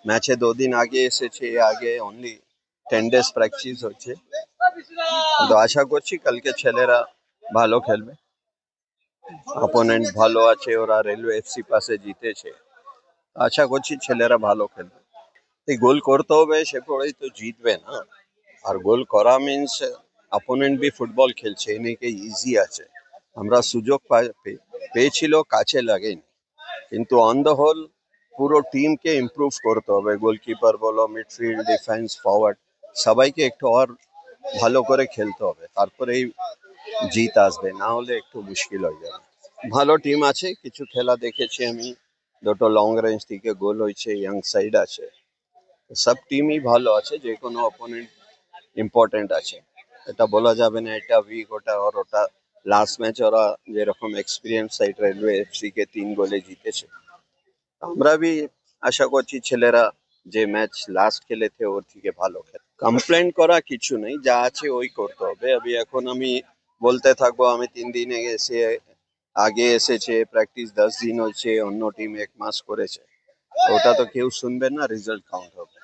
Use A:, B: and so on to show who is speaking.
A: ম্যাচে 2 দিন আগে এসেছে, আগে অনলি 10 days প্র্যাকটিস হচ্ছে। তো আশা করছি কালকে ছেলেরা ভালো খেলবে। অপোনেন্ট ভালো আছে, ওরা রেলওয়ে এফসি পাশে জিতেছে। আশা করছি ছেলেরা ভালো খেলবে। এই গোল করতে হবে, সে পরেই তো জিতবে না। আর গোল করা মিন্স অপোনেন্ট বি ফুটবল খেলছে, এনেকে ইজি আছে। আমরা সুযোগ পেয়েছিল, কাছে লাগেনি। কিন্তু অন দ্য হোল পুরো টিমকে ইমপ্রুভ করতে হবে। গোলকিপার বলো, মিডফিল্ড, ডিফেন্স, ফরওয়ার্ড, সবাইকে একটু আর ভালো করে খেলতে হবে, তারপরেই জিত আসবে, না হলে একটু মুশকিল হয়ে যাবে। ভালো টিম আছে, কিছু খেলা দেখেছি আমি, দুটো লং রেঞ্জ থেকে গোল হয়েছে, ইয়াং সাইড আছে। সব টিমই ভালো আছে, যে কোনো অপোনেন্ট ইম্পর্টেন্ট আছে। এটা বলা যাবে না এটা উইক ওটা আর ওটা। লাস্ট ম্যাচ ওরা যেরকম এক্সপিরিয়েন্স সাইড রেলওয়ে এফসি কে 3 গোলে জিতেছে। আমরা বি আশা করছি ছেলেরা যে ম্যাচ লাস্ট খেলেছে ওর থেকে ভালো খেলে। কমপ্লেন করা কিছু নেই, যা আছে ওই করতে হবে। এখন আমি বলতে থাকবো আমি 3 দিন আগে এসেছে, প্র্যাকটিস 10 দিন হয়েছে, অন্য টিম 1 মাস করেছে, ওটা তো কেউ শুনবে না, রেজাল্ট কাউন্ট হবে।